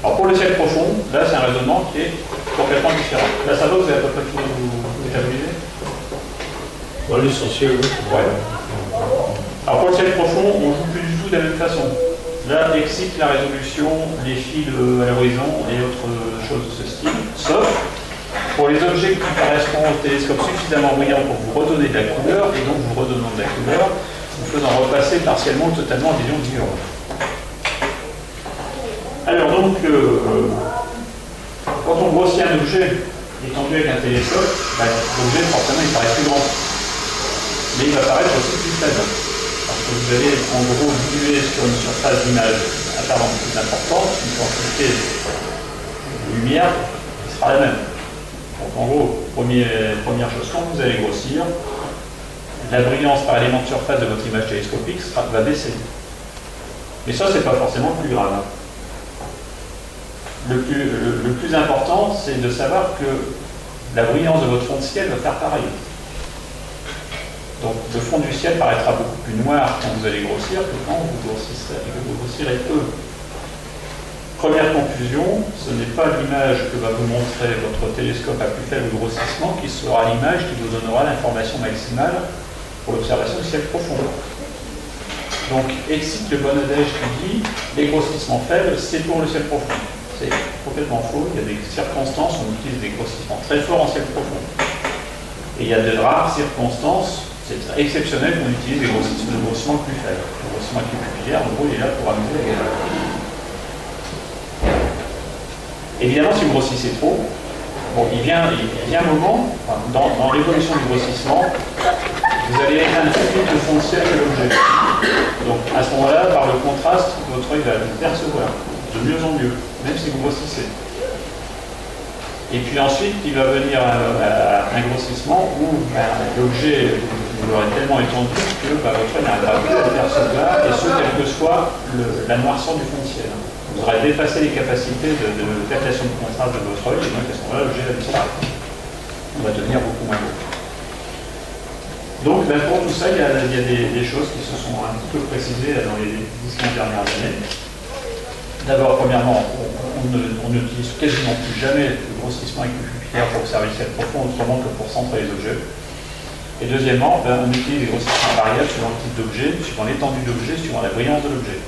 Alors pour le ciel profond, là c'est un raisonnement qui est complètement différent. Là ça va, vous avez à peu près tout établi. Dans l'essentiel, oui. Ouais. Alors pour le ciel profond, on ne joue plus du tout de la même façon. Là, excite la résolution, les fils à l'horizon et autres choses de ce style, sauf pour les objets qui correspondent au télescope suffisamment brillants pour vous redonner de la couleur, et donc vous redonnant de la couleur, vous faisant repasser partiellement ou totalement en vision diurne. Alors donc, quand on grossit un objet étendu avec un télescope, l'objet forcément il paraît plus grand. Mais il va paraître aussi plus faible. Parce que vous allez en gros diluer sur une surface d'image apparemment plus importante, une quantité de lumière qui sera la même. Donc en gros, première chose, quand vous allez grossir, la brillance par élément de surface de votre image télescopique va baisser. Mais ça, c'est pas forcément le plus grave. Le plus important, c'est de savoir que la brillance de votre fond de ciel va faire pareil. Donc le fond du ciel paraîtra beaucoup plus noir quand vous allez grossir que quand vous grossirez peu. Première conclusion, ce n'est pas l'image que va vous montrer votre télescope à plus faible grossissement qui sera l'image qui vous donnera l'information maximale pour l'observation du ciel profond. Donc excite le bon adage qui dit les grossissements faibles, c'est pour le ciel profond. C'est complètement faux. Il y a des circonstances où on utilise des grossissements très forts en ciel profond. Et il y a de rares circonstances, c'est exceptionnel qu'on utilise des groscissements plus faibles. Le grossissement pupillaire, en gros, il est là pour amuser la galerie. Évidemment, si vous grossissez trop, il vient un moment, dans l'évolution du grossissement, vous allez éteindre plus vite le fond de ciel que l'objet. Donc à ce moment-là, par le contraste, votre œil va le percevoir de mieux en mieux, même si vous grossissez. Et puis ensuite, il va venir un grossissement où l'objet, vous l'aurez tellement étendu que votre œil n'arrivera plus à le percevoir, et ce, quelle que soit la noirceur du fond de ciel. Vous aurez dépassé les capacités de captation de contraste de votre œil, et donc à ce moment-là, l'objet va disparaître. On va devenir beaucoup moins beau. Donc, pour tout ça, il y a des choses qui se sont un petit peu précisées dans les 10-15 dernières années. D'abord, premièrement, on n'utilise quasiment plus jamais le grossissement avec le pupillaire pour observer le ciel profond autrement que pour centrer les objets. Et deuxièmement, on utilise les grossissements variables suivant le type d'objet, suivant l'étendue d'objet, suivant la brillance de l'objet.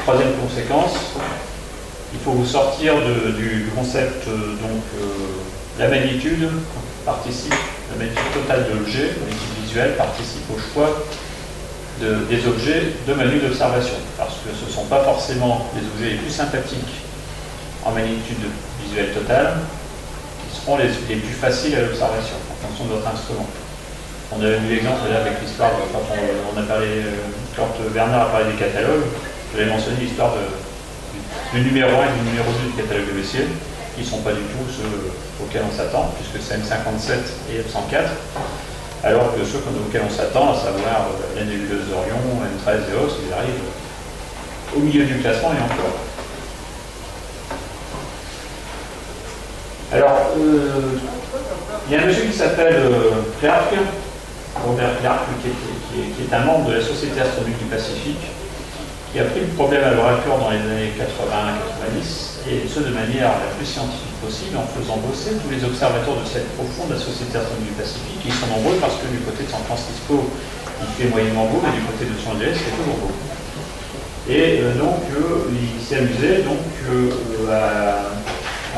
Troisième conséquence, il faut vous sortir du concept, la magnitude participe, la magnitude totale de l'objet, la magnitude visuelle participe au choix des objets de manu d'observation, parce que ce ne sont pas forcément les objets les plus sympathiques en magnitude visuelle totale qui seront les plus faciles à l'observation en fonction de votre instrument. On avait vu l'exemple là avec l'histoire, quand Bernard a parlé des catalogues, je l'avais mentionné l'histoire du numéro 1 et du numéro 2 du catalogue de Messier, qui ne sont pas du tout ceux auxquels on s'attend, puisque c'est M57 et F104. Alors que ceux auxquels on s'attend, à savoir la nébuleuse d'Orion, M13 et autres, ils arrivent au milieu du classement et encore. Alors, il y a un monsieur qui s'appelle Clark, Robert Clark, qui est un membre de la Société astronomique du Pacifique, qui a pris le problème à leur cœur dans les années 80-90, et ce de manière la plus scientifique possible, en faisant bosser tous les observateurs de ciel profond de la Société astronomique du Pacifique. Ils sont nombreux parce que du côté de San Francisco, il fait moyennement beau, mais du côté de Los Angeles, c'est toujours beau. Et donc, il s'est amusé à,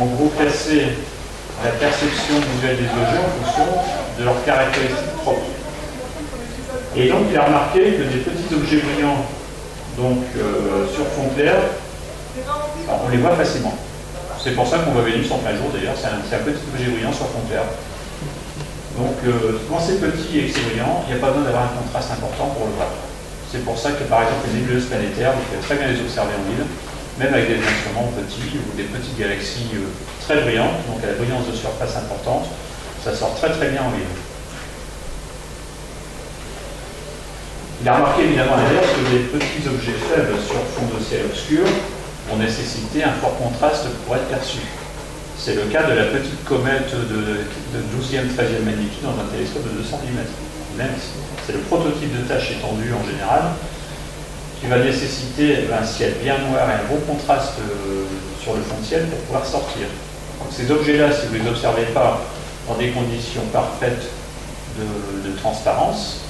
en gros, classer la perception visuelle des objets en fonction de leurs caractéristiques propres. Et donc, il a remarqué que des petits objets brillants, sur fond clair, on les voit facilement. C'est pour ça qu'on voit Vénus en plein jour, d'ailleurs, c'est un petit objet brillant sur fond clair. Donc, quand c'est petit et que c'est brillant, il n'y a pas besoin d'avoir un contraste important pour le voir. C'est pour ça que, par exemple, les nébuleuses planétaires, vous pouvez très bien les observer en ville, même avec des instruments petits ou des petites galaxies très brillantes, donc à la brillance de surface importante, ça sort très très bien en ville. Il a remarqué évidemment à l'inverse que les petits objets faibles sur fond de ciel obscur vont nécessiter un fort contraste pour être perçus. C'est le cas de la petite comète de 12e, 13e magnitude dans un télescope de 210 mètres. Même si c'est le prototype de tâche étendue en général, qui va nécessiter un ciel bien noir et un bon contraste sur le fond de ciel pour pouvoir sortir. Donc ces objets-là, si vous ne les observez pas dans des conditions parfaites de transparence,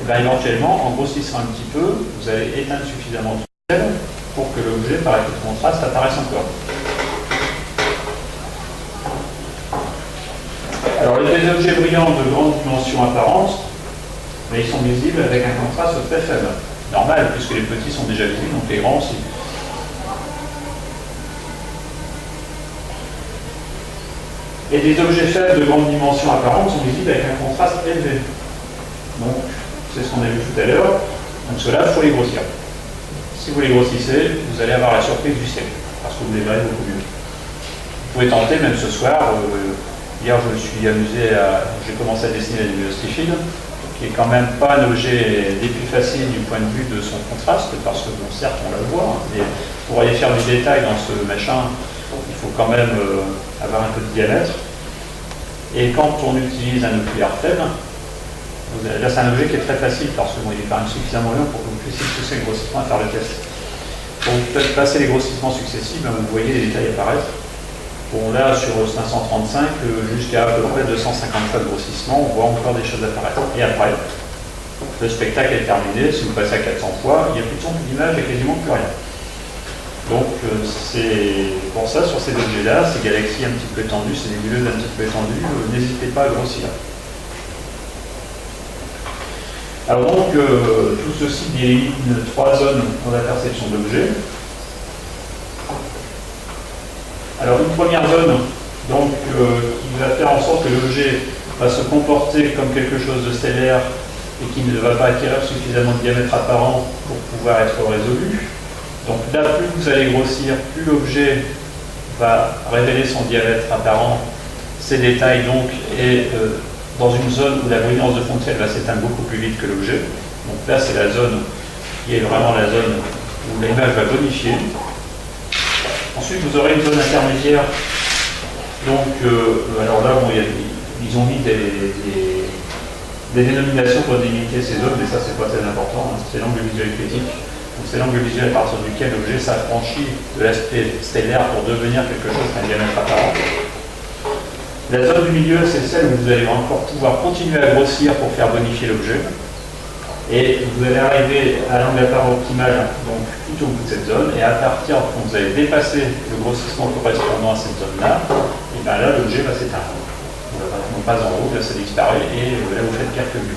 et bien éventuellement, en grossissant un petit peu, vous allez éteindre suffisamment de ciel pour que l'objet, par effet de contraste, apparaisse encore. Alors, les objets brillants de grande dimension apparente, mais ils sont visibles avec un contraste très faible. Normal, puisque les petits sont déjà visibles, donc les grands aussi. Et des objets faibles de grande dimension apparente sont visibles avec un contraste élevé. Donc, c'est ce qu'on a vu tout à l'heure. Donc cela, il faut les grossir. Si vous les grossissez, vous allez avoir la surprise du siècle, parce que vous les verrez beaucoup mieux. Vous pouvez tenter, même ce soir, hier je me suis amusé j'ai commencé à dessiner la nébuleuse Trifide, qui est quand même pas un objet des plus faciles du point de vue de son contraste, parce que bon, certes on la voit, hein, mais pour aller faire du détail dans ce machin, il faut quand même avoir un peu de diamètre. Et quand on utilise un oculaire faible, là c'est un objet qui est très facile parce que bon, il est quand même suffisamment long pour que vous puissiez pousser le grossissement et faire le test. Quand vous faites passer les grossissements successifs, vous voyez les détails apparaître. Bon là sur 535 jusqu'à peu près 250 fois de grossissement, on voit encore des choses apparaître. Et après, le spectacle est terminé, si vous passez à 400 fois, il n'y a plus de son, plus d'image et quasiment plus rien. Donc c'est pour ça, sur ces objets-là, ces galaxies un petit peu étendues, ces nébuleuses un petit peu étendues, n'hésitez pas à grossir. Alors donc, tout ceci délimite 3 zones dans la perception d'objets. Alors une première zone, donc, qui va faire en sorte que l'objet va se comporter comme quelque chose de stellaire et qui ne va pas acquérir suffisamment de diamètre apparent pour pouvoir être résolu. Donc là, plus vous allez grossir, plus l'objet va révéler son diamètre apparent, ses détails donc, et dans une zone où la brillance de fond de ciel va s'éteindre beaucoup plus vite que l'objet. Donc là, c'est la zone qui est vraiment la zone où l'image va bonifier. Ensuite, vous aurez une zone intermédiaire. Donc, alors là, bon, ils ont mis des dénominations pour délimiter ces zones, mais ça, c'est pas très important. Hein. C'est l'angle visuel critique. C'est l'angle visuel à partir duquel l'objet s'affranchit de l'aspect stellaire pour devenir quelque chose d'un diamètre apparent. La zone du milieu, c'est celle où vous allez encore pouvoir continuer à grossir pour faire bonifier l'objet. Et vous allez arriver à l'angle apparent optimal, donc tout au bout de cette zone, et à partir quand vous allez dépasser le grossissement correspondant à cette zone-là, et bien là, l'objet va s'éteindre. Non pas en haut, là ça disparaît, et là vous faites pire que mieux.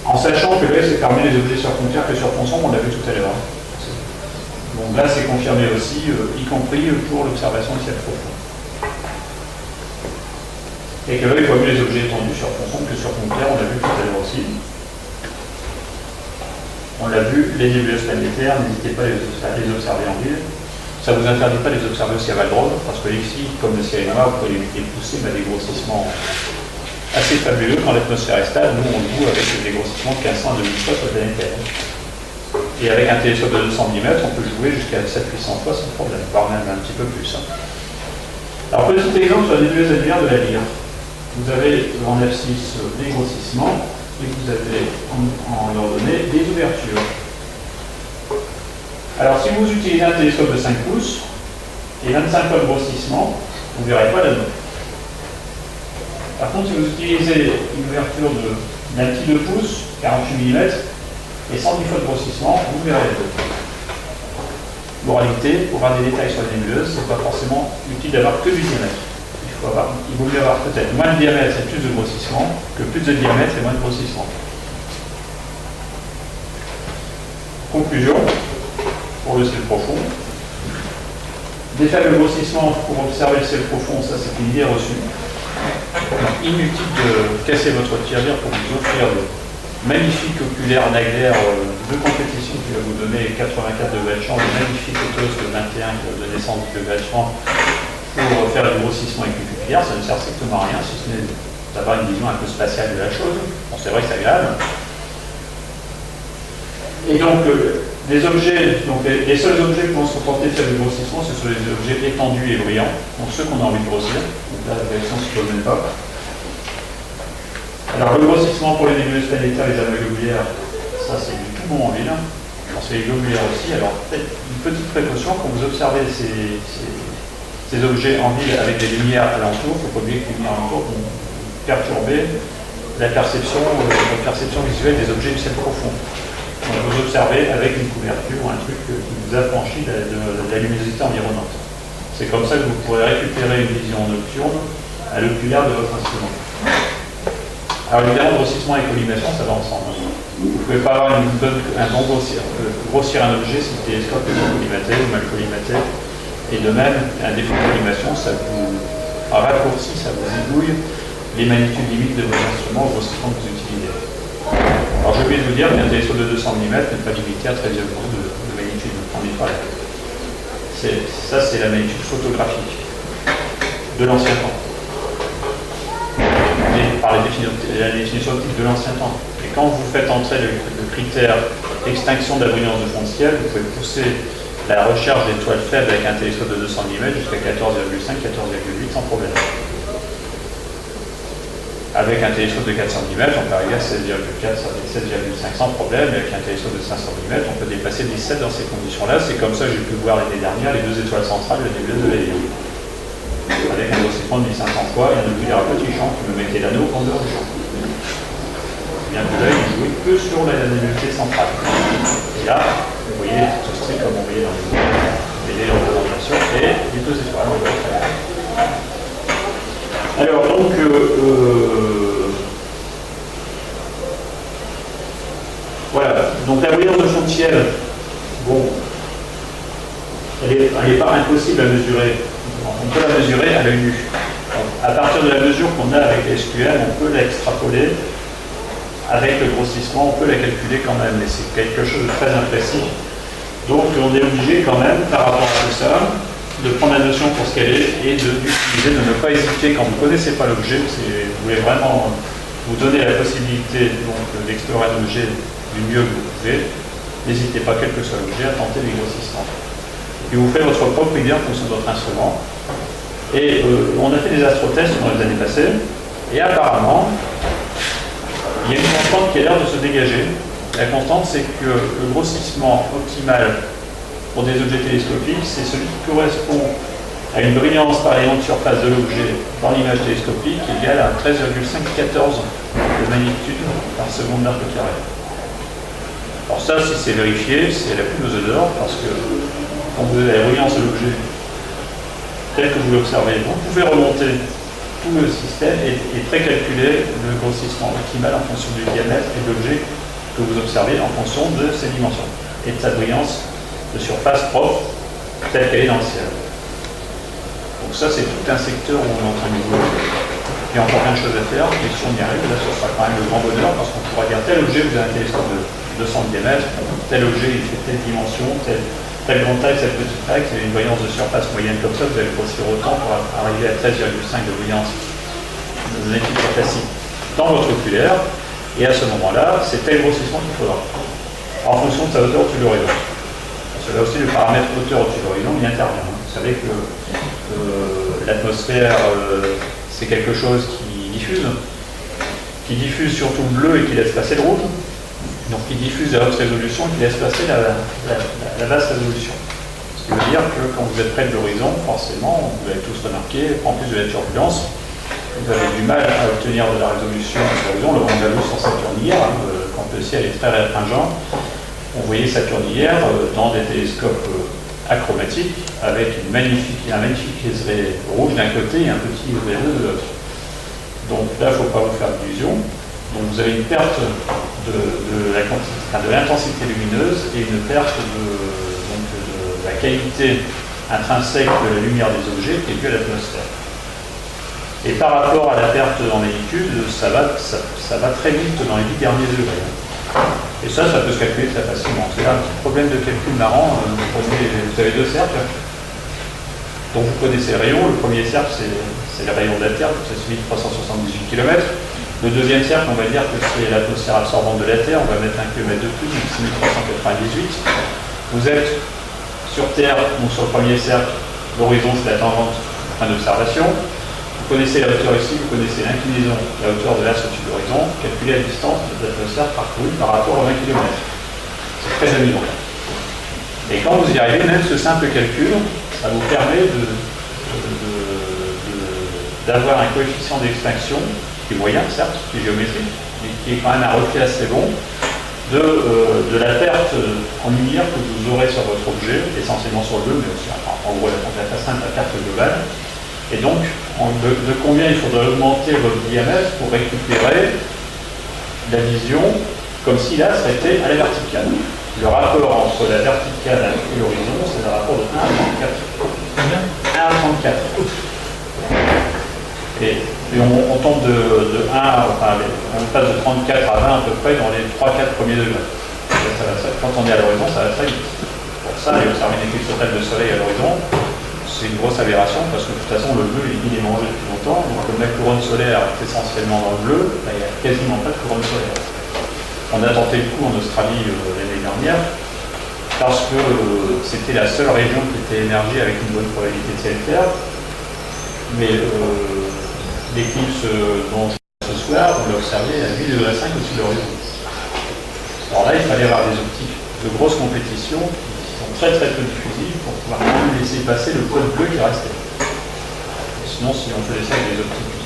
En sachant que l'œil c'est parmi les objets sur fond clair que sur fond sombre, on l'a vu tout à l'heure. Donc là c'est confirmé aussi, y compris pour l'observation du ciel profond. Et que l'œil voit mieux les objets étendus sur fond sombre que sur fond clair, on l'a vu tout à l'heure aussi. On l'a vu, les nébuleuses planétaires, n'hésitez pas à les observer en ville. Ça ne vous interdit pas de les observer aussi à Val d'Rôme, parce que ici, comme le ciel est noir, vous pouvez les pousser à des grossissements assez fabuleux quand l'atmosphère est stable. Nous, on joue avec des grossissements de 1500 à 2000 fois sur la planète Terre. Et avec un télescope de 200 mm, on peut jouer jusqu'à 700-800 fois sans problème, voire même un petit peu plus. Alors, petit exemple sur la nébuleuse annulaire de la Lyre. Vous avez en F6 des grossissements et vous avez en ordonnée des ouvertures. Alors, si vous utilisez un télescope de 5 pouces et 25 fois de grossissement, vous ne verrez pas l'anneau. Par contre, si vous utilisez une ouverture d'un petit 2 pouces, 48 mm, et 110 fois de grossissement, vous verrez les deux. Moralité, pour avoir des détails sur les nébuleuses, ce n'est pas forcément utile d'avoir que du diamètre. Il vaut mieux avoir peut-être moins de diamètre et plus de grossissement que plus de diamètre et moins de grossissement. Conclusion, pour le ciel profond. Des faibles grossissements pour observer le ciel profond, ça c'est une idée reçue. Inutile de casser votre tirelire pour vous offrir de magnifiques oculaires Nagler de compétition qui va vous donner 84 degrés de champ, de magnifiques Otos de 21 qui va vous donner 110 degrés de champ pour faire du grossissement avec une pupilière. Ça ne sert strictement à rien, si ce n'est d'avoir une vision un peu spatiale de la chose. Bon, c'est vrai que c'est agréable. Et donc, les objets, donc les seuls objets qui vont se comporter faire du grossissement, ce sont les objets étendus et brillants, donc ceux qu'on a envie de grossir. Donc là, la direction ne se pose même pas. Alors, le grossissement pour les nébuleuses planétaires et les aveugles oublières, Ça, c'est du tout bon en ville. C'est les globulaires aussi. Alors, peut-être une petite précaution, quand vous observez ces objets en ville avec des lumières alentour, il ne faut pas oublier que les lumières alentour vont perturber la perception visuelle des objets du ciel profond. Donc, vous observez avec une couverture, un truc qui vous affranchit de la luminosité environnante. C'est comme ça que vous pourrez récupérer une vision nocturne à l'oculaire de votre instrument. Alors évidemment, grossissement et collimation, ça va ensemble. Vous ne pouvez pas avoir un bon grossir un objet si le télescope est mal collimaté ou mal collimaté. Et de même, un défaut de collimation, ça vous raccourcit, ça vous ébouille les magnitudes limites de vos instruments au grossissement que vous utilisez. Alors j'ai oublié de vous dire qu'un télescope de 200 mm n'est pas limité à 13,2 de magnitude. On y parle. Ça, c'est la magnitude photographique de l'ancien temps. Par la définition optique de l'ancien temps. Et quand vous faites entrer le critère extinction de la brillance de fond de ciel, vous pouvez pousser la recherche d'étoiles faibles avec un télescope de 200 mm jusqu'à 14,5, 14,8 sans problème. Avec un télescope de 400 mm, on peut arriver à 16,4, 16,5 sans problème. Et avec un télescope de 500 mm, on peut dépasser 17 dans ces conditions-là. C'est comme ça que j'ai pu voir l'année dernière les deux étoiles centrales de la nébuleuse de l'Hélium. Avec un grossissement de 1500 fois et un oculaire à petit champ qui me mettait l'anneau en dehors du champ. Bien que l'œil ne jouait que sur la luminosité centrale. Et là, vous voyez les petites striques comme on voyait dans les représentations et les deux étoiles. Alors donc, voilà. Donc la brillance de fond de ciel, bon, elle n'est pas impossible à mesurer. On peut la mesurer à l'œil nu. À partir de la mesure qu'on a avec les SQL, on peut l'extrapoler avec le grossissement, on peut la calculer quand même, mais c'est quelque chose de très imprécis. Donc on est obligé quand même, par rapport à tout ça, de prendre la notion pour ce qu'elle est et d'utiliser, de ne pas hésiter quand vous ne connaissez pas l'objet, vous voulez vraiment vous donner la possibilité d'explorer un objet du mieux que vous pouvez, n'hésitez pas, quel que soit l'objet, à tenter les grossissements. Et vous faites votre propre idée en fonction de votre instrument. Et on a fait des astrotests dans les années passées, et apparemment, il y a une constante qui a l'air de se dégager. La constante, c'est que le grossissement optimal pour des objets télescopiques, c'est celui qui correspond à une brillance par rayon de surface de l'objet dans l'image télescopique égale à 13,514 de magnitude par seconde mètre carré. Alors ça, si c'est vérifié, c'est la poule aux œufs d'or, parce que quand vous avez la brillance de l'objet tel que vous l'observez, vous pouvez remonter tout le système et précalculer le grossissement optimal en fonction du diamètre et de l'objet que vous observez en fonction de ses dimensions et de sa brillance de surface propre telle qu'elle est dans le ciel. Donc ça, c'est tout un secteur où on est en train d'évoluer. Il y a encore plein de choses à faire, mais si on y arrive, là, ce sera quand même le grand bonheur, parce qu'on pourra dire tel objet, vous avez un télescope de 200 diamètres, tel objet, il fait telle dimension, telle grande taille, telle petite taille, c'est une brillance de surface moyenne comme ça, vous allez grossir autant pour arriver à 13,5 de brillance de l'équipe classique dans votre oculaire, et à ce moment-là, c'est tel grossissement qu'il faudra, en fonction de sa hauteur au-dessus de l'horizon. Parce que là aussi, le paramètre hauteur au-dessus de l'horizon, il intervient. Vous savez que l'atmosphère, c'est quelque chose qui diffuse surtout le bleu et qui laisse passer le rouge, donc qui diffuse la haute résolution et qui laisse passer la basse résolution. Ce qui veut dire que quand vous êtes près de l'horizon, forcément, vous avez tous remarqué, en plus de la turbulence, vous avez du mal à obtenir de la résolution sur l'horizon. Le Vent Galo sur Saturnière, quand le ciel est très restringent, on voyait Saturnière dans des télescopes achromatiques avec un magnifique liseré rouge d'un côté et un petit liseré bleu de l'autre. Donc là, il ne faut pas vous faire d'illusions. Donc vous avez une perte de l'intensité lumineuse et une perte de la qualité intrinsèque de la lumière des objets qui est due à l'atmosphère. Et par rapport à la perte en magnitude, ça va très vite dans les 10 derniers degrés. Et ça peut se calculer très facilement. C'est là un petit problème de calcul marrant. Vous avez deux cercles. Donc vous connaissez les rayons. Le premier cercle, c'est les rayons de la Terre, c'est celui de 378 km. Le deuxième cercle, on va dire que c'est l'atmosphère absorbante de la Terre. On va mettre 1 km de plus, donc 6398. Vous êtes sur Terre, donc sur le premier cercle, l'horizon c'est la tangente du point d'observation. connaissez la hauteur ici, vous connaissez l'inclinaison, la hauteur de l'axe au-dessus de l'horizon, calculez la distance de l'atmosphère parcourue par rapport à 20 km. C'est très amusant. Et quand vous y arrivez, même ce simple calcul, ça vous permet d'avoir un coefficient d'extinction, qui est moyen, certes, qui est géométrique, mais qui est quand même un reflet assez bon, de la perte en lumière que vous aurez sur votre objet, essentiellement sur le bleu, mais aussi, enfin, en gros, la très simple, la perte globale. Et donc, de combien il faudrait augmenter votre diamètre pour récupérer la vision comme si là, ça était à la verticale. Le rapport entre la verticale et l'horizon, c'est le rapport de 1 à 34. 1 à 34. Et on tombe de 1, enfin, on passe de 34 à 20 à peu près dans les 3-4 premiers degrés. Quand on est à l'horizon, ça va très vite. Pour ça, et observer une éclipse totale de soleil à l'horizon, c'est une grosse aberration parce que de toute façon, le bleu, il est mangé depuis longtemps. Donc, comme la couronne solaire est essentiellement dans le bleu, il n'y a quasiment pas de couronne solaire. On a tenté le coup en Australie l'année dernière parce que c'était la seule région qui était émergée avec une bonne probabilité de ciel clair. Mais l'éclipse dont ce soir, on l'a observé à 8,5 degrés au-dessus de l'horizon. Alors là, il fallait avoir des optiques de grosse compétition qui sont très très peu diffusives pour pouvoir laisser passer le code bleu qui restait. Sinon, si on faisait ça avec des optiques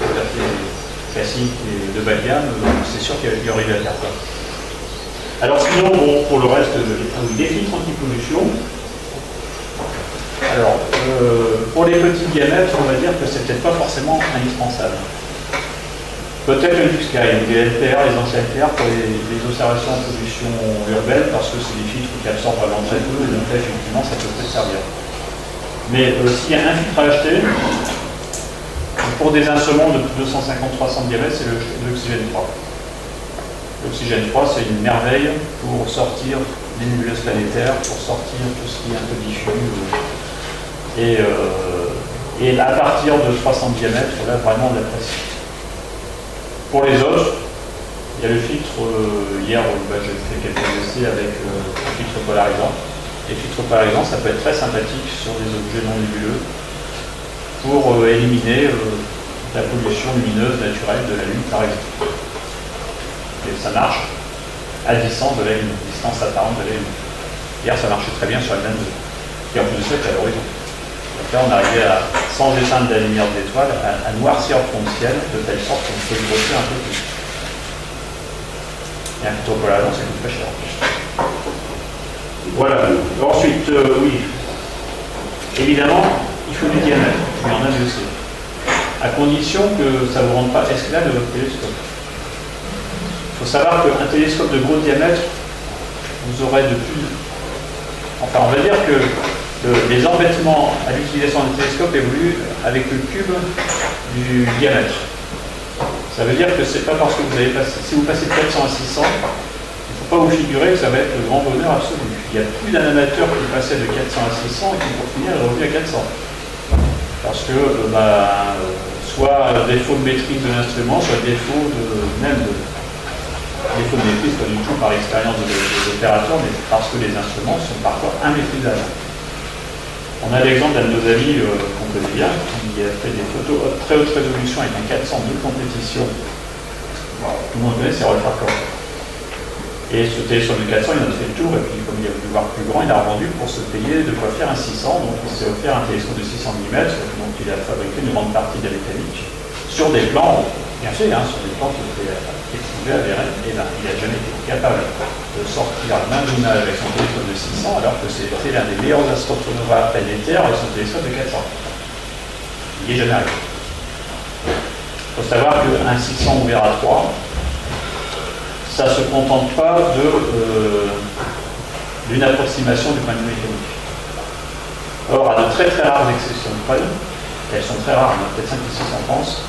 classiques et de bas de gamme, c'est sûr qu'il y aurait eu la perte. Alors sinon, bon, pour le reste, des filtres anti-pollution. Alors, pour les petits diamètres, on va dire que c'est peut-être pas forcément indispensable. Peut-être le Lux Sky, les LPR, les anciens LPR pour les observations en pollution urbaine, parce que c'est des filtres qui absorbent vraiment très peu, et donc là, effectivement, ça peut peut-être servir. Mais s'il y a un filtre à acheter, pour des instruments de 250-300 diamètres, c'est l'oxygène 3. L'oxygène 3, c'est une merveille pour sortir des nébuleuses planétaires, pour sortir tout ce qui est un peu diffus. Et à partir de 300 diamètres, là, vraiment de la pression. Pour les autres, il y a le filtre, hier, j'ai fait quelques essais avec un filtre polarisant. Les filtres polarisants, ça peut être très sympathique sur des objets non nébuleux pour éliminer la pollution lumineuse naturelle de la Lune, par exemple. Et ça marche à distance de la Lune, distance apparente de la Lune. Hier, ça marchait très bien sur la Lune 2. Et en plus de ça, c'est à l'horizon. Donc là, on arrivait à, sans éteindre la lumière des étoiles, à noircir le fond de ciel de telle sorte qu'on peut grossir un peu plus. Et un filtre polarisant, ça coûte pas cher. Voilà. Ensuite, oui. Évidemment, il faut du diamètre, mais en a aussi. À condition que ça ne vous rende pas esclave de votre télescope. Il faut savoir qu'un télescope de gros diamètre, vous aurez de plus. Enfin, on va dire que les embêtements à l'utilisation d'un télescope évoluent avec le cube du diamètre. Ça veut dire que c'est pas parce que vous avez passé, si vous passez de 400 à 600, il ne faut pas vous figurer que ça va être le grand bonheur absolu. Il y a plus d'un amateur qui passait de 400 à 600 et qui pour finir est revenu à 400. Parce que soit défaut de maîtrise de l'instrument, soit défaut de maîtrise, pas du tout par expérience des opérateurs, mais parce que les instruments sont parfois immaîtrisables. On a l'exemple d'un de nos amis qu'on connaît bien, qui a fait des photos très haute résolution avec un 400 de compétition. Tout le monde connaît, c'est Rolf Raccord. Et ce télescope de 400, il en a fait le tour, et puis comme il a voulu voir plus grand, il a revendu pour se payer de quoi faire un 600. Donc il s'est offert un télescope de 600 mm, donc il a fabriqué une grande partie de la mécanique sur des plans, bien fait, sur des plans qui étaient exposés à VRM, et là, il n'a jamais été capable de sortir l'un d'image avec son télescope de 600, alors que c'était l'un des meilleurs astrophonographes planétaires avec son télescope de 400. Il n'y est jamais arrivé. Il faut savoir qu'un 600 ouvert à 3, ça ne se contente pas d'une approximation du point de vue mécanique. Or, à de très très rares exceptions près, elles sont très rares, il y en a peut-être 5 ou 6 en France,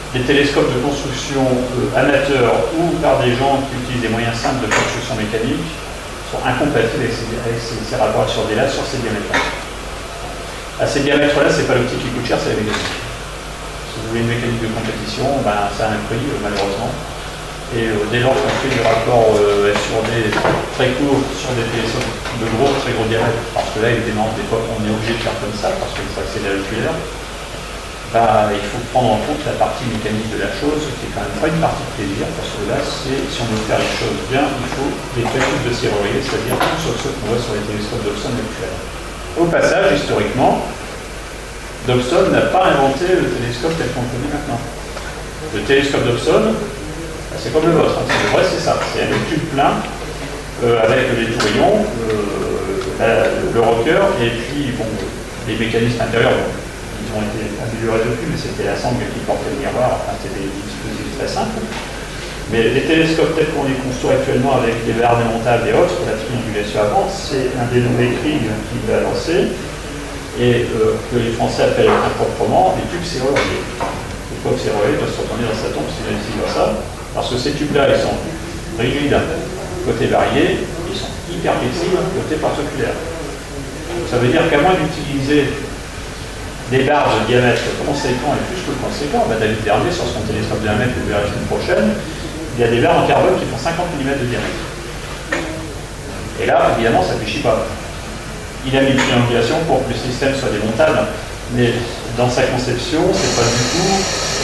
des télescopes de construction amateurs ou par des gens qui utilisent des moyens simples de construction mécanique sont incompatibles avec ces rapports sur des lattes sur ces diamètres-là. À ces diamètres-là, ce n'est pas l'optique qui coûte cher, c'est la mécanique. Si vous voulez une mécanique de compétition, ça a un prix, malheureusement. Et dès lors qu'on fait des rapports sur des très courts, sur des télescopes de gros, très gros diamètres, parce que là, évidemment, des fois, on est obligé de faire comme ça, parce que ça accélère l'oculaire. il faut prendre en compte la partie mécanique de la chose, qui est quand même pas une partie de plaisir, parce que là, si on veut faire les choses bien, il faut des techniques de serrurier, c'est-à-dire tout sur ce qu'on voit sur les télescopes Dobson actuels. Au passage, historiquement, Dobson n'a pas inventé le télescope tel qu'on le connaît maintenant. Le télescope Dobson, c'est comme le vôtre, hein. C'est vrai, c'est ça. C'est un tube plein avec les tourillons, le rocker, et puis bon, les mécanismes intérieurs. Bon, ils ont été améliorés depuis, mais c'était la sangle qui portait le miroir, enfin, c'était des dispositifs très simples. Mais les télescopes tels qu'on les construit actuellement avec des barres démontables et autres, la triangulation avant, c'est un dénommé Krieg qui l'a lancé, et que les Français appellent improprement les tubes serruriers. Le pauvre serrurier doit se retourner dans sa tombe s'il a ici comme ça, parce que ces tubes-là, ils sont rigides, côté varié, ils sont hyper flexibles, côté particulier. Ça veut dire qu'à moins d'utiliser des barres de diamètre conséquent et plus que conséquent, David Dernier, sur son télescope de 1 mètre, vous verrez la semaine prochaine, il y a des barres en carbone qui font 50 mm de diamètre. Et là, évidemment, ça ne réfléchit pas. Il a mis une triangulation pour que le système soit démontable, mais dans sa conception, c'est pas du tout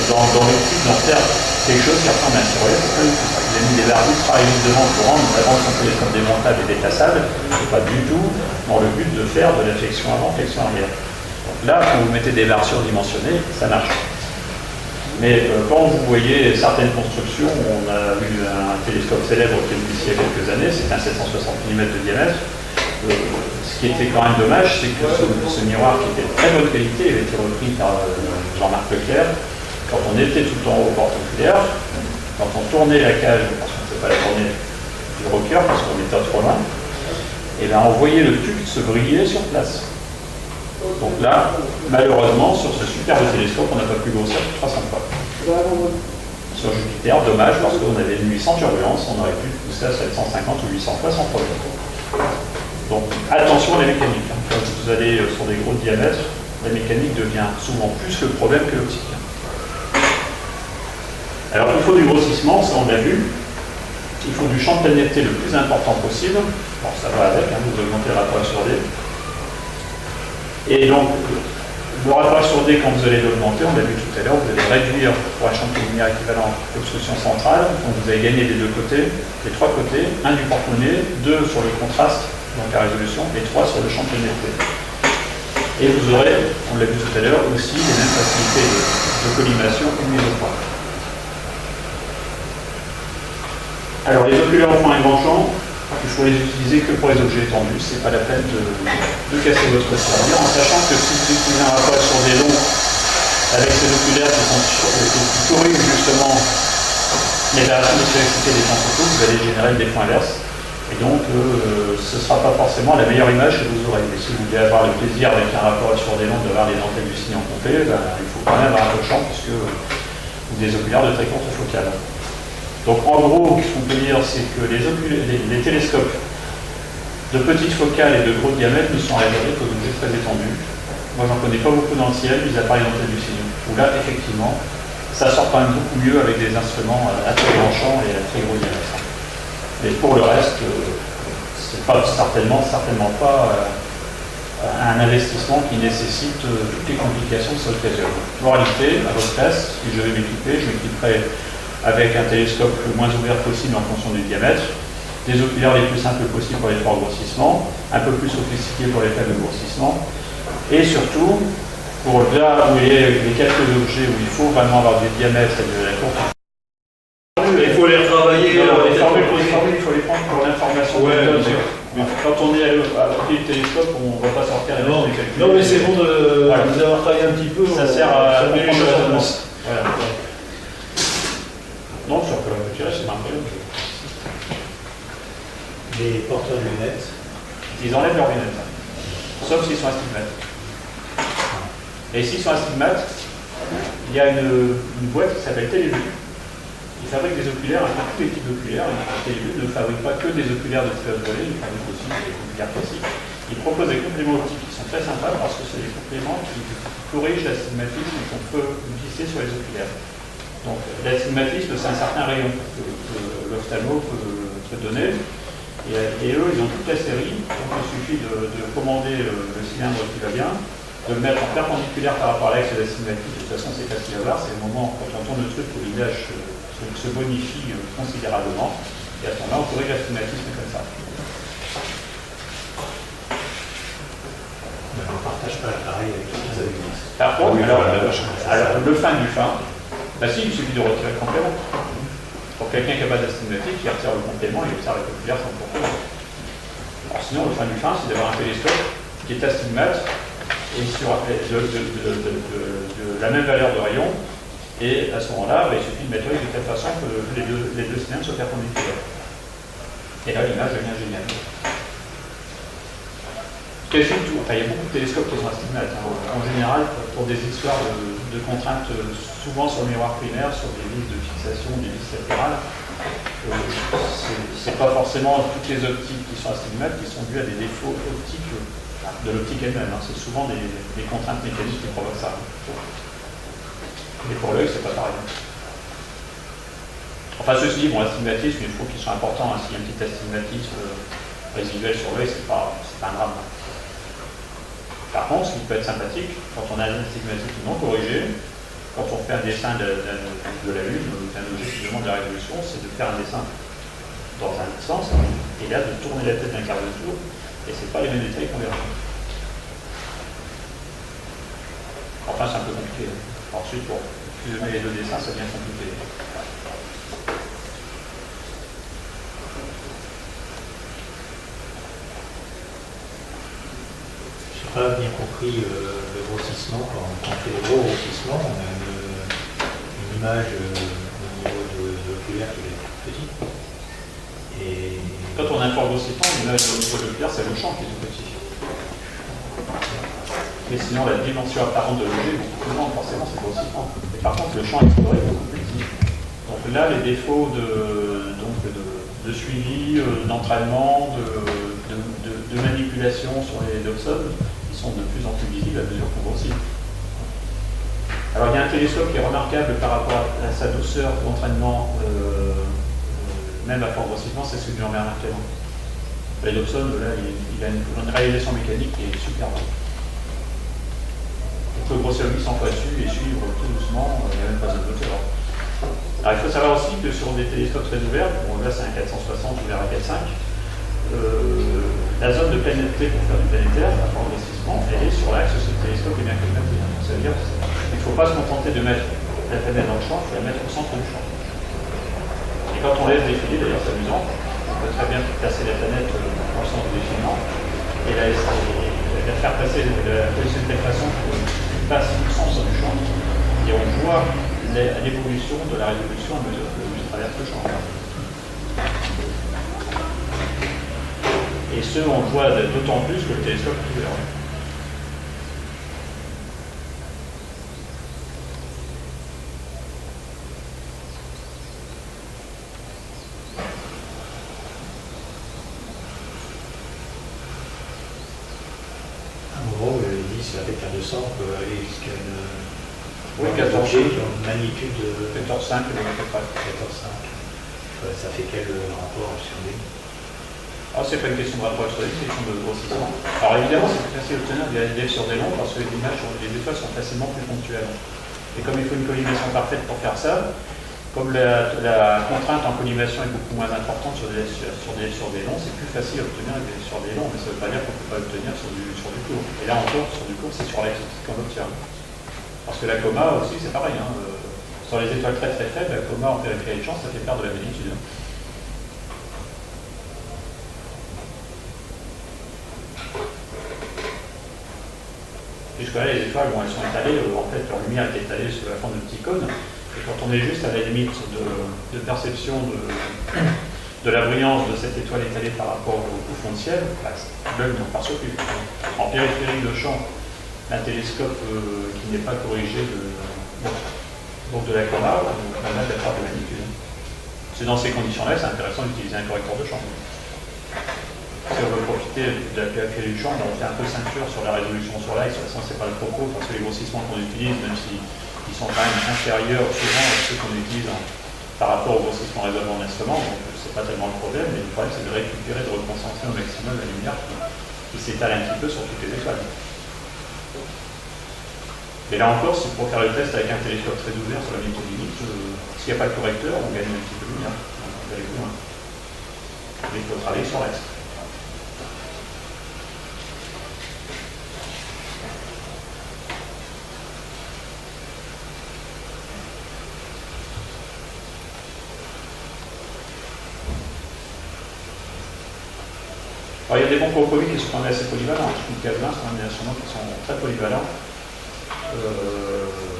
dans l'optique d'en faire quelque chose qui ressemble à un serrurier, c'est pas du tout ça. Il a mis des barres ultra rigides devant pour rendre son télescope démontable et déplaçable, c'est pas du tout dans le but de faire de la flexion avant, flexion arrière. Donc là, quand vous mettez des barres surdimensionnées, ça marche. Mais quand vous voyez certaines constructions, on a eu un télescope célèbre qui est ici il y a quelques années, c'était un 760 mm de diamètre. Ce qui était quand même dommage, c'est que ce miroir qui était de très bonne qualité avait été repris par Jean-Marc Leclerc. Quand on était tout en haut au porte-oculaire, quand on tournait la cage, parce qu'on ne peut pas la tourner du rocker parce qu'on était trop loin, et bien on voyait le tube se briller sur place. Donc là, malheureusement, sur ce superbe télescope, on n'a pas pu grossir 300 fois. Sur Jupiter, dommage, parce qu'on avait une nuit sans turbulence, on aurait pu pousser à 750 ou 800 fois sans problème. Donc attention à la mécanique. Quand vous allez sur des gros diamètres, la mécanique devient souvent plus le problème que l'optique. Alors il faut du grossissement, ça on l'a vu. Il faut du champ de pleine netteté le plus important possible. Bon, ça va avec, vous augmentez le rapport sur D. Et donc, le rapport sur D, quand vous allez l'augmenter, on l'a vu tout à l'heure, vous allez réduire pour un champ de lumière équivalent l'obstruction centrale. Donc vous allez gagner des deux côtés, des trois côtés, un du porte-monnaie, deux sur le contraste, donc la résolution, et 3 sur le champ de netteté. Et vous aurez, on l'a vu tout à l'heure, aussi les mêmes facilités de collimation et de mise au point. Alors les oculaires au point et grand champ, il faut les utiliser que pour les objets étendus, c'est pas la peine de casser votre cerveau, en sachant que si vous utilisez un rapport sur des longs avec ces oculaires qui corrigent justement les variations de sphérécité des champs focaux, vous allez générer le défaut inverse. Et donc, ce ne sera pas forcément la meilleure image que vous aurez. Et si vous voulez avoir le plaisir avec un rapport sur des longs de voir les dentelles du signe en complet, il faut quand même avoir un peu de champ, puisque ou des oculaires de très courte focale. Donc, en gros, ce qu'on peut dire, c'est que les télescopes de petite focale et de gros diamètre ne sont réservés qu'aux objets très étendus. Moi, j'en connais pas beaucoup dans le ciel, mis à part les dentelles du signe, où là, effectivement, ça sort quand même beaucoup mieux avec des instruments à très grand champ et à très gros diamètre. Mais pour le reste, c'est pas certainement pas un investissement qui nécessite toutes les complications de cette occasion. Moralité, à votre place, si je vais m'équiper, je m'équiperai avec un télescope le moins ouvert possible en fonction du diamètre, des oculaires les plus simples possibles pour les forts grossissements, un peu plus sophistiqués pour les faibles grossissements, et surtout, pour là où il y a les quelques objets où il faut vraiment avoir du diamètre et de la courte. Il faut les retravailler. Les formules, il faut les prendre pour l'information. Ouais, quand on est à pied du télescope, on ne va pas sortir les calculs. Non, mais c'est bon de vous avoir travaillé un petit peu. Ça sert à comprendre la tendance. Voilà. Non, sur le petit c'est marqué. Les porteurs de lunettes. Ils enlèvent leurs lunettes. Sauf s'ils sont astigmates. Et s'ils sont astigmates, il y a une boîte qui s'appelle Télévue. Ils fabriquent des oculaires, tous les types d'oculaires. Télévue ne fabrique pas que des oculaires de très haute volée, ils fabriquent aussi des oculaires classiques. Ils proposent des compléments optiques qui sont très sympas parce que c'est des compléments qui corrigent l'astigmatisme qu'on peut glisser sur les oculaires. Donc l'astigmatisme, c'est un certain rayon que l'ophtalmo peut donner. Et eux, ils ont toute la série. Donc il suffit de commander le cylindre qui va bien. de le mettre en perpendiculaire par rapport à l'axe de l'astigmatique. De toute façon, c'est facile à voir. C'est le moment quand on tourne le truc où l'image se bonifie considérablement. Et à ce moment-là, on corrige l'astigmatisme comme ça. On ne partage pas l'appareil avec tous les avis. Par contre, Oui, alors, voilà. le fin du fin, bah si, il suffit de retirer le complément. Pour quelqu'un qui n'a pas d'astigmatique, il retire le complément et il observe la populaire sans complément. Alors sinon, le fin du fin, c'est d'avoir un télescope qui est astigmate et sur de la même valeur de rayon. Et à ce moment-là, bah, il suffit de mettre l'œil de telle façon que les deux cylindres soient perpendiculaires. Et là, l'image devient géniale. Quasi tout. Enfin, il y a beaucoup de télescopes qui sont astigmates. Hein. En général, pour des histoires de contraintes, souvent sur le miroir primaire, sur des vis de fixation, des vis latérales, c'est pas forcément toutes les optiques qui sont astigmates qui sont dues à des défauts optiques de l'optique elle-même. Hein. C'est souvent des contraintes mécaniques qui provoquent ça. Et pour l'œil, c'est pas pareil. Enfin, ceci dit, bon, l'astigmatisme, il faut qu'il soit important. Hein. S'il y a un petit astigmatisme résiduel sur l'œil, c'est pas un drame. Par contre, ce qui peut être sympathique, quand on a un astigmatisme non corrigé, quand on fait un dessin de la Lune ou d'un objet qui demande la résolution, c'est de faire un dessin dans un sens, et là de tourner la tête d'un quart de tour, et c'est pas les mêmes détails qu'on verra. Enfin, c'est un peu compliqué. Ensuite, pour fusionner les deux dessins, ça devient compliqué. Je n'ai pas bien compris le grossissement. Quand on fait des gros grossissements, on a une image au niveau de l'oculaire qui est petite. Et Quand on a un fort grossissement, l'image au niveau de l'oculaire, c'est le champ qui est tout petit. Mais sinon, la dimension apparente de l'objet est beaucoup plus grande, forcément, c'est grossissement. Et par contre, le champ exploré est beaucoup plus petit. Donc là, les défauts de suivi, d'entraînement, de manipulation sur les Dobson, ils sont de plus en plus visibles à mesure qu'on grossit. Alors, il y a un télescope qui est remarquable par rapport à sa douceur d'entraînement, même à fort grossissement, c'est celui de Jean-Bernard Clément. Les Dobson, là, il a une réalisation mécanique qui est superbe. On peut grossir 800 fois dessus et suivre tout doucement, il n'y a même pas besoin de hauteur. Alors il faut savoir aussi que sur des télescopes très ouverts, bon là c'est un 460 ouvert à 4.5, la zone de planété pour faire du planétaire, à fort investissement, elle est sur l'axe de ce télescope est bien connecté. Donc ça veut dire qu'il ne faut pas se contenter de mettre la planète dans le champ, il faut la mettre au centre du champ. Et quand on laisse défiler, d'ailleurs c'est amusant, on peut très bien placer la planète dans le centre du défilement et la faire passer la position de telle façon qu'il passe tout le sens du champ. Et on voit l'évolution de la résolution à mesure que je traverse le champ. Et ce, on le voit d'autant plus que le télescope est ouvert. Avec un 200, on peut aller jusqu'à une oui, 14 magnitude de 14,5 à peu près. 14,5. Ça fait quel rapport sur lui? C'est pas une question de rapport sur les, c'est une question de grossissement. Alors évidemment, c'est plus facile d'obtenir des reliefs sur des longs parce que les images, les étoiles sont facilement plus ponctuelles. Et comme il faut une collimation parfaite pour faire ça, comme la contrainte en collimation est beaucoup moins importante sur des longs, c'est plus facile d'obtenir sur des longs, mais ça ne veut pas dire qu'on ne peut pas l'obtenir sur du court. Et là encore, sur du court, c'est sur l'axe qu'on obtient. Parce que la coma aussi, c'est pareil. Hein. Sur les étoiles très très faibles, la coma en périphérie de champ, ça fait perdre de la magnitude. Jusque-là, les étoiles, bon, elles sont étalées, en fait, leur lumière est étalée sur la forme de petits cônes. Et quand on est juste à la limite de perception de la brillance de cette étoile étalée par rapport au fond de ciel, l'œil n'en perçoit plus. En périphérie de champ, un télescope qui n'est pas corrigé de la coma, on va mettre la part de magnitude. C'est dans ces conditions-là que c'est intéressant d'utiliser un correcteur de champ. Si on veut profiter de la périphérie du champ, on fait un peu ceinture sur la résolution sur l'axe. De toute façon, c'est pas le propos, parce que les grossissements qu'on utilise, même s'ils sont quand même inférieurs souvent à ceux qu'on utilise par rapport au grossissement raisonnable en instrument, donc c'est pas tellement le problème, mais le problème c'est de récupérer, de reconcentrer au maximum la lumière qui s'étale un petit peu sur toutes les étoiles. Et là encore, si pour faire le test avec un télescope très ouvert sur la méthode limite, s'il n'y a pas de correcteur, on gagne un petit peu de lumière. On va aller plus loin. Mais il faut travailler sur le reste. Alors, il y a des bons compromis qui sont assez polyvalents. Les Casbin sont des instruments qui sont très polyvalents.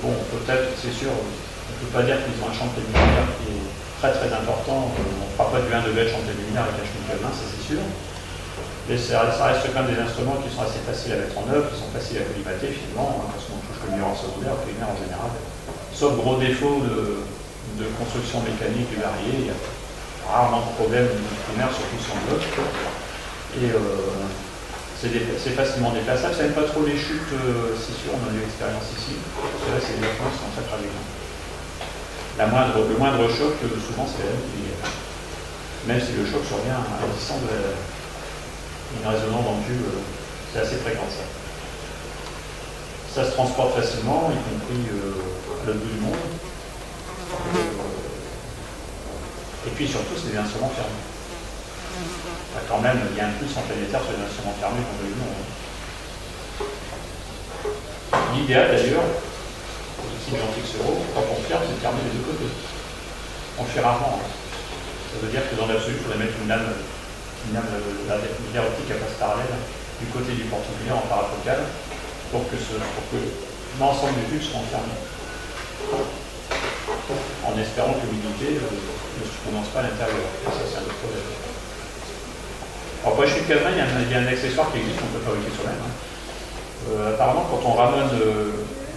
Bon, peut-être, c'est sûr, on ne peut pas dire qu'ils ont un champ de lumière qui est très très important. On ne fera pas du 1 degré de champ de lumière avec un Schmidt-Casbin, ça c'est sûr. Mais ça reste quand même des instruments qui sont assez faciles à mettre en œuvre, qui sont faciles à collimater finalement, hein, parce qu'on touche le miroir secondaire, le primaire en général. Sauf gros défaut de construction mécanique du varié, il y a rarement de problème de primaire, surtout sans bloc. Et c'est facilement déplaçable. Ça n'aime pas trop les chutes, c'est sûr, on a eu l'expérience ici. Parce que là, c'est des points qui sont très fragile. Le moindre choc, souvent, c'est la même. Même si le choc survient à distance d'une résonance dans le tube, c'est assez fréquent ça. Ça se transporte facilement, y compris à l'autre bout du monde. Et puis surtout, c'est des instruments fermés. Quand même, il y a un plus en planétaire sur les instruments fermés qu'on veut le monde. L'idéal d'ailleurs, pour les sites Gentil-Xero, quand on ferme, c'est de fermer les deux côtés. On le fait rarement. Hein. Ça veut dire que dans l'absolu, il faudrait mettre une lame optique à face parallèle du côté du porte-oculaire en parafocal pour que l'ensemble du tube soit enfermé. En espérant que l'humidité ne se condense pas à l'intérieur. Ça, c'est un autre problème. Alors, pour les Schmidt-Casbin, il y a un accessoire qui existe, on peut fabriquer soi-même. Hein. Apparemment, quand on ramène,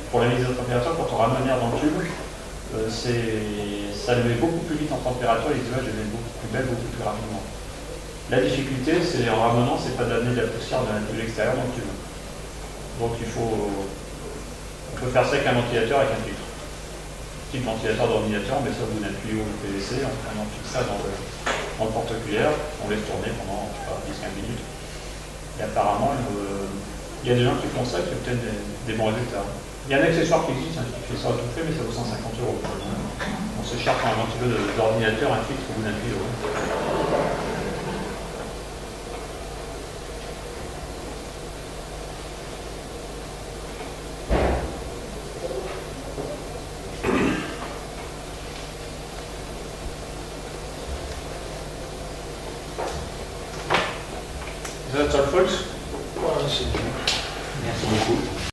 pour la mise en température, quand on ramène l'air dans le tube, ça le met beaucoup plus vite en température, les images deviennent beaucoup plus belles, beaucoup plus rapidement. La difficulté, c'est en ramenant, c'est pas d'amener de la poussière de l'extérieur dans le tube. Donc on peut faire ça avec un ventilateur, avec un filtre. Type ventilateur d'ordinateur, on met ça au bout d'un tuyau PVC, on fixe ça dans le porte-oculaire, on laisse tourner pendant 10-15 minutes. Et apparemment, il y a des gens qui font ça, qui obtiennent des bons résultats. Il y a un accessoire qui existe, qui fait ça à tout fait, mais ça vaut 150 €. On se cherche un ventilateur d'ordinateur, un filtre au bout d'un tuyau.